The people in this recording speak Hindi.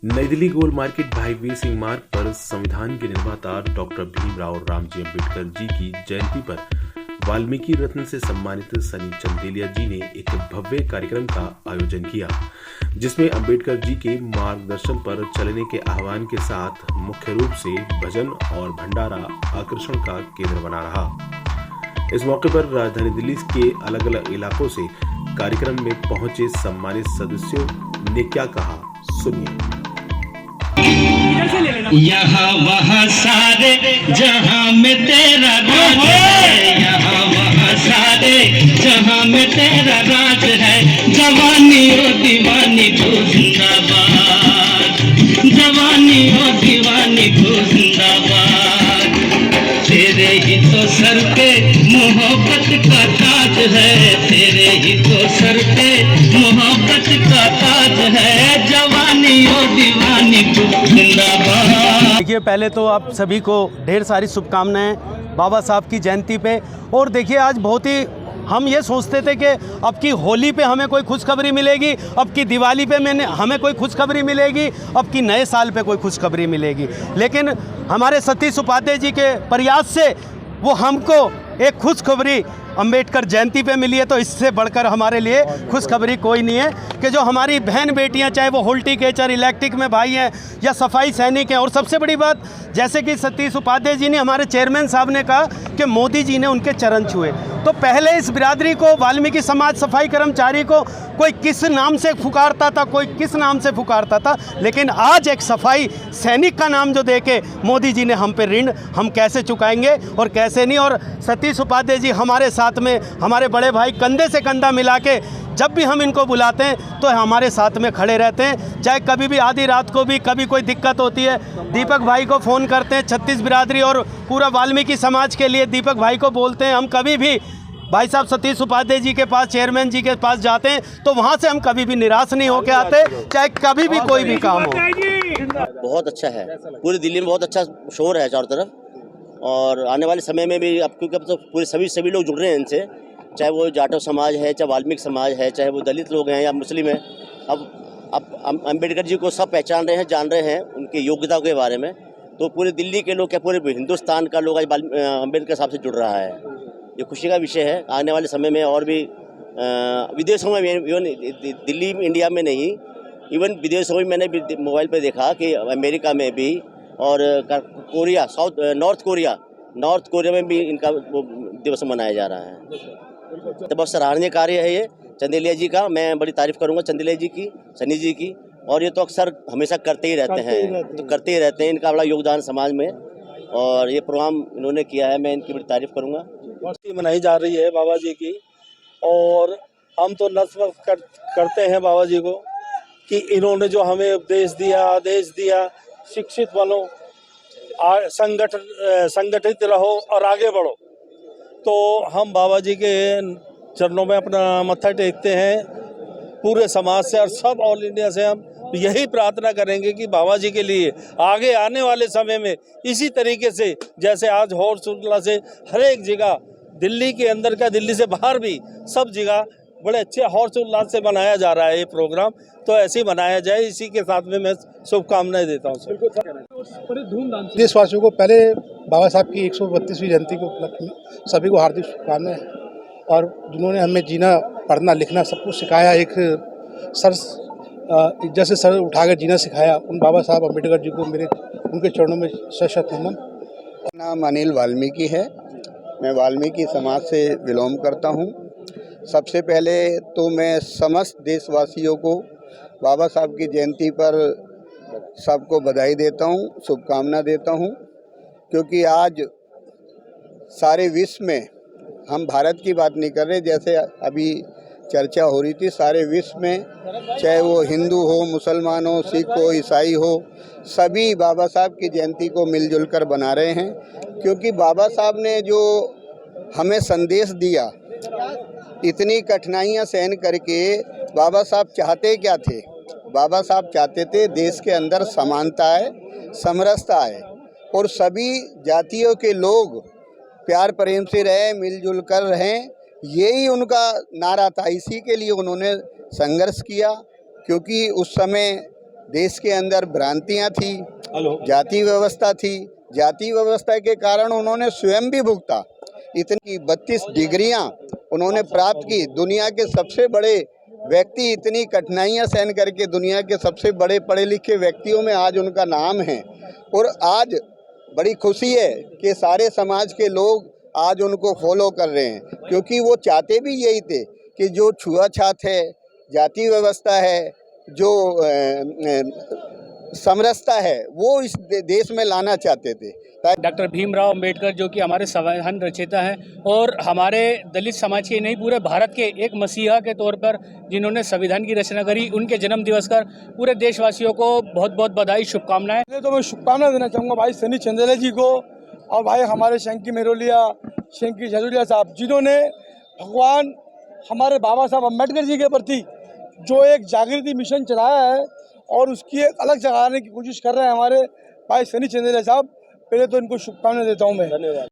नई दिल्ली गोल मार्केट भाई वीर सिंह मार्ग पर संविधान के निर्माता डॉक्टर भीमराव रामजी अंबेडकर जी की जयंती पर वाल्मीकि रत्न से सम्मानित सनी चंदेलिया जी ने एक भव्य कार्यक्रम का आयोजन किया, जिसमें अंबेडकर जी के मार्गदर्शन पर चलने के आह्वान के साथ मुख्य रूप से भजन और भंडारा आकर्षण का केंद्र बना रहा। इस मौके पर राजधानी दिल्ली के अलग अलग इलाकों से कार्यक्रम में पहुंचे सम्मानित सदस्यों ने क्या कहा, सुनिए। यहाँ वहाँ सारे जहाँ में तेरा राज है, यहाँ वहाँ सारे जहाँ में तेरा राज है। जवानी ओ दीवानी तू जिंदाबाद, जवानी ओ दीवानी तू जिंदाबाद। तेरे ही तो सर पे मोहब्बत का ताज है, तेरे ही तो सर पे मोहब्बत का ताज है। जवानी ओ दीवानी तू जिंदाबाद। देखिए, पहले तो आप सभी को ढेर सारी शुभकामनाएं बाबा साहब की जयंती पे। और देखिए, आज बहुत ही हम ये सोचते थे कि अब की होली पे हमें कोई खुशखबरी मिलेगी, अब की दिवाली पे हमें कोई खुशखबरी मिलेगी, अब की नए साल पे कोई खुशखबरी मिलेगी, लेकिन हमारे सतीश उपाध्याय जी के प्रयास से वो हमको एक खुशखबरी अंबेडकर जयंती पे मिली है। तो इससे बढ़कर हमारे लिए खुशखबरी कोई नहीं है कि जो हमारी बहन बेटियां, चाहे वो हॉर्टिकल्चर, इलेक्ट्रिक में भाई हैं या सफाई सैनिक हैं। और सबसे बड़ी बात, जैसे कि सतीश उपाध्याय जी ने, हमारे चेयरमैन साहब ने कहा कि मोदी जी ने उनके चरण छुए, तो पहले इस बिरादरी को, वाल्मीकि समाज सफाई कर्मचारी को कोई किस नाम से पुकारता था, कोई किस नाम से पुकारता था, लेकिन आज एक सफाई सैनिक का नाम जो देके मोदी जी ने हम पे ऋण हम कैसे चुकाएंगे और कैसे नहीं। और सतीश उपाध्याय जी हमारे साथ में, हमारे बड़े भाई, कंधे से कंधा मिला के जब भी हम इनको बुलाते हैं तो हमारे साथ में खड़े रहते हैं। चाहे कभी भी आधी रात को भी कभी कोई दिक्कत होती है, दीपक भाई को फ़ोन करते हैं, छत्तीस बिरादरी और पूरा वाल्मीकि समाज के लिए दीपक भाई को बोलते हैं। हम कभी भी भाई साहब सतीश उपाध्याय जी के पास, चेयरमैन जी के पास जाते हैं तो वहाँ से हम कभी भी निराश नहीं होकर आते, चाहे कभी भी कोई भी काम हो। बहुत अच्छा है, पूरी दिल्ली में बहुत अच्छा शोर है चारों तरफ। और आने वाले समय में भी, अब क्योंकि अब तो पूरे सभी लोग जुड़ रहे हैं इनसे, चाहे वो जाटव समाज है, चाहे वाल्मीकि समाज है, चाहे वो दलित लोग हैं या मुस्लिम हैं। अब अम्बेडकर जी को सब पहचान रहे हैं, जान रहे हैं उनकी योग्यता के बारे में। तो पूरे दिल्ली के लोग, क्या पूरे हिंदुस्तान का लोग आज अम्बेडकर साहब से जुड़ रहा है। ये खुशी का विषय है। आने वाले समय में और भी विदेशों में, इवन दिल्ली इंडिया में नहीं, इवन विदेशों में मैंने भी मोबाइल पे देखा कि अमेरिका में भी और कोरिया, नॉर्थ कोरिया में भी इनका वो दिवस मनाया जा रहा है। तो बहुत सराहनीय कार्य है ये चंदेलिया जी का। मैं बड़ी तारीफ करूंगा चंदेलिया जी की, सनी जी की। और ये तो अक्सर हमेशा करते ही रहते हैं। इनका बड़ा योगदान समाज में, और ये प्रोग्राम इन्होंने किया है, मैं इनकी बड़ी तारीफ करूंगा। मनाई जा रही है बाबा जी की, और हम तो नतमस्तक करते हैं बाबा जी को कि इन्होंने जो हमें उपदेश दिया, आदेश दिया, शिक्षित बनो, संगठित रहो और आगे बढ़ो। तो हम बाबा जी के चरणों में अपना मत्था टेकते हैं पूरे समाज से, और सब ऑल इंडिया से हम यही प्रार्थना करेंगे कि बाबा जी के लिए आगे आने वाले समय में इसी तरीके से, जैसे आज हर्ष उल्लास से हर एक जगह, दिल्ली के अंदर का, दिल्ली से बाहर भी सब जगह बड़े अच्छे हर्ष उल्लास से मनाया जा रहा है ये प्रोग्राम। तो ऐसे ही मनाया जाए, इसी के साथ में मैं शुभकामनाएं देता हूँ देशवासियों को। पहले बाबा साहब की 132वीं जयंती को उपलक्ष्य में सभी को हार्दिक शुभकामनाएं। और जिन्होंने हमें जीना, पढ़ना, लिखना सब कुछ सिखाया, एक इज्जत से सर उठाकर जीना सिखाया, उन बाबा साहब अम्बेडकर जी को मेरे उनके चरणों में शत नमन। नाम अनिल वाल्मीकि है। मैं वाल्मीकि समाज से बिलोंग करता हूँ। सबसे पहले तो मैं समस्त देशवासियों को बाबा साहब की जयंती पर सबको बधाई देता हूँ, शुभकामना देता हूँ, क्योंकि आज सारे विश्व में, हम भारत की बात नहीं कर रहे, जैसे अभी चर्चा हो रही थी, सारे विश्व में, चाहे वो हिंदू हो, मुसलमान हो, सिख हो, ईसाई हो, सभी बाबा साहब की जयंती को मिलजुल कर बना रहे हैं। क्योंकि बाबा साहब ने जो हमें संदेश दिया, इतनी कठिनाइयां सहन करके, बाबा साहब चाहते क्या थे? बाबा साहब चाहते थे देश के अंदर समानता आए, समरसता आए, और सभी जातियों के लोग प्यार प्रेम से रहें, मिलजुल कर रहें। यही उनका नारा था। इसी के लिए उन्होंने संघर्ष किया, क्योंकि उस समय देश के अंदर भ्रांतियां थी, जाति व्यवस्था थी। जाति व्यवस्था के कारण उन्होंने स्वयं भी भुगता। इतनी 32 डिग्रियां उन्होंने प्राप्त की। दुनिया के सबसे बड़े व्यक्ति इतनी कठिनाइयां सहन करके दुनिया के सबसे बड़े पढ़े लिखे व्यक्तियों में आज उनका नाम है। और आज बड़ी खुशी है कि सारे समाज के लोग आज उनको फॉलो कर रहे हैं, क्योंकि वो चाहते भी यही थे कि जो छुआछूत है, जाति व्यवस्था है, जो समरसता है, वो इस देश में लाना चाहते थे। डॉक्टर भीमराव अंबेडकर जो कि हमारे संविधान रचयिता हैं और हमारे दलित समाज के नहीं पूरे भारत के एक मसीहा के तौर पर जिन्होंने संविधान की रचना करी, उनके जन्म दिवस पर पूरे देशवासियों को बहुत बहुत बधाई, शुभकामनाएं। तो मैं शुभकामनाएं देना चाहूँगा भाई सनी चंदेला जी को और भाई हमारे शंकी मेरोलिया, शंकी जजूरिया साहब, जिन्होंने भगवान हमारे बाबा साहब अम्बेडकर जी के प्रति जो एक जागृति मिशन चलाया है और उसकी एक अलग जगह आने की कोशिश कर रहे हैं हमारे भाई सनी चंदेला साहब। पहले तो इनको शुभकामनाएं देता हूँ मैं। धन्यवाद।